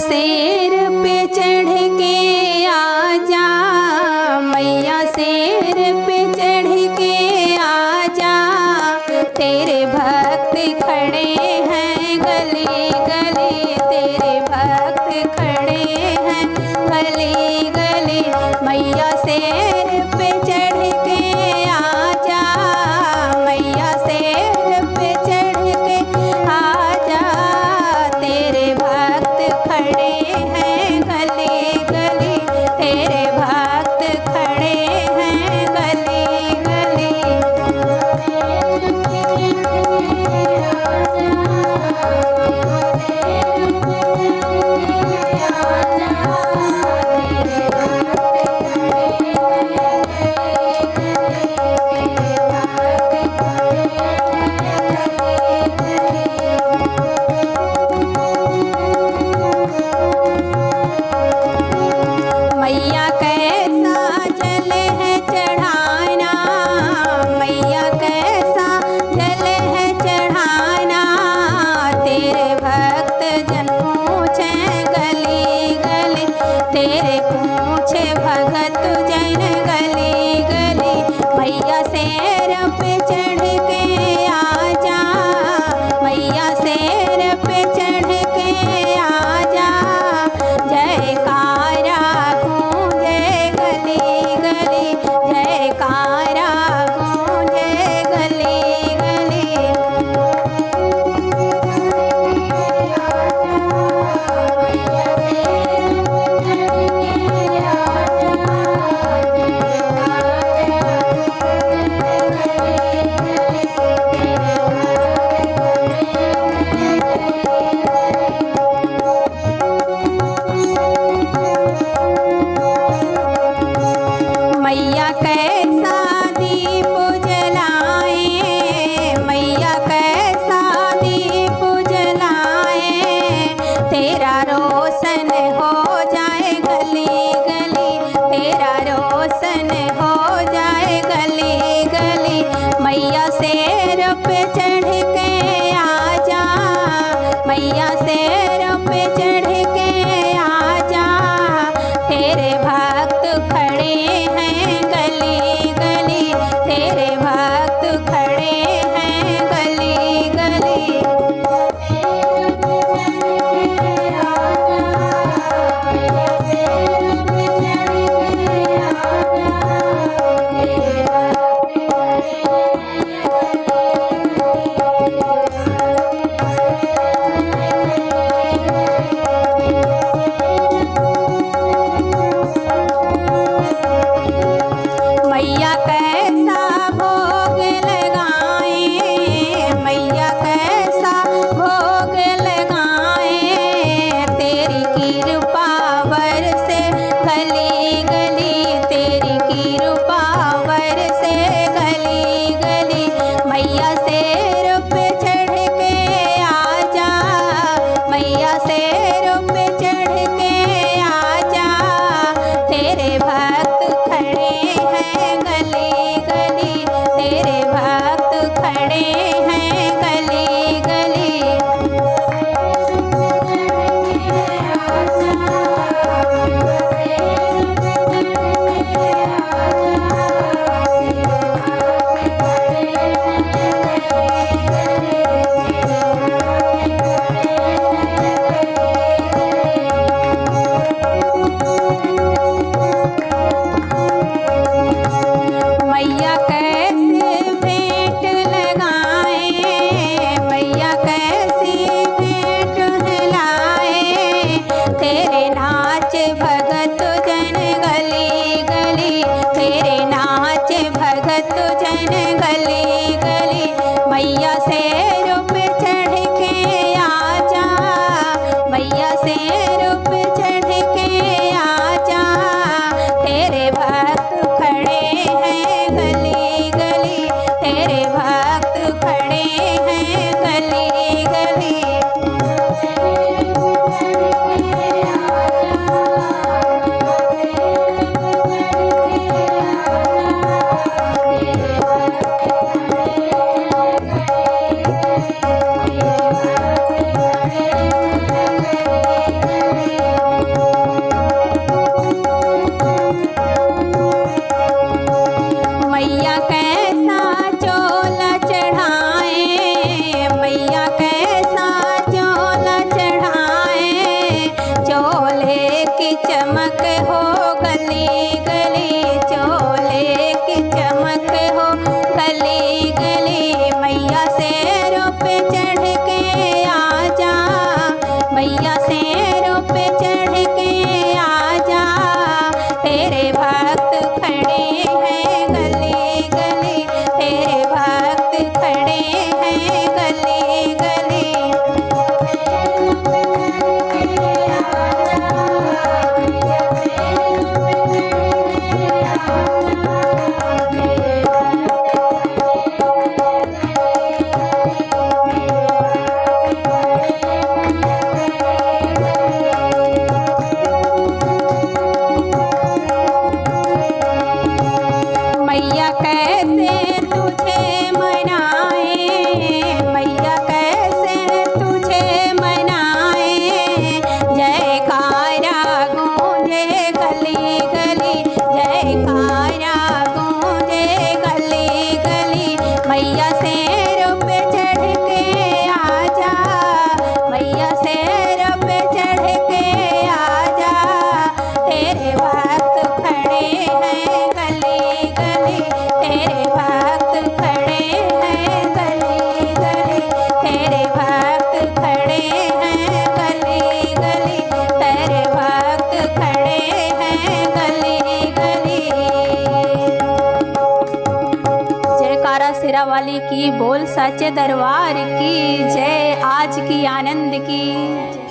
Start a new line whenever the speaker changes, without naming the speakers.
शेर पे चढ़ के आजा, मैया शेर पे चढ़ के आजा, तेरे भक्त खड़े हैं गली गली, तेरे भक्त खड़े हैं गली गली। मैया शेर पे चढ़ के आजा, मैया शेर पे चढ़ के आजा, तेरे भक्त खड़े हैं गली गली, तेरे भक्त खड़े हैं गली गली। मैया कैसा जल है चढ़ाना, मैया कैसा जल है चढ़ाना, तेरे भक्त जन पूछे गली गली, तेरे पूछे भगत जन गली गली। मैया शेर पे चढ़ के आजा, मैया शेर पे चढ़ के आजा, जयकारा गूंजे गली गली, जयकारा गूंजे गली गली। मैया कैसा दीप जलाए, मैया कैसा दीप जलाए, तेरा रोशन हो जाए गली गली, तेरा रोशन हो जाए गली गली। मैया शेर पे चढ़ के आजा, मैया शेर पे चढ़ के आजा, तेरे भक्त खड़े हैं गली गली, तेरे भक्त खड़े हैं गली गली। शेरों पे चढ़ के आजा, तेरे भक्त खड़े हैं गली गली, तेरे भक्त खड़े हैं गली गली। मैया कैसे तुझे मनाए, मैया कैसे तुझे मनाए, जयकारा गूंजे गली गली, जयकारा गूंजे गली गली। मैया शेर पे चढ़ के आजा, मैया शेर पे चढ़ के आजा, तेरे भक्त खड़े हैं गली गली, तेरे भक्त खड़े हैं गली गली, तेरे भक्त खड़े हैं गली गली, तेरे भक्त खड़े हैं गली गली। जयकारा सिरा वाली की बोल सच्चे दरबार की जय, आज की आनंद की।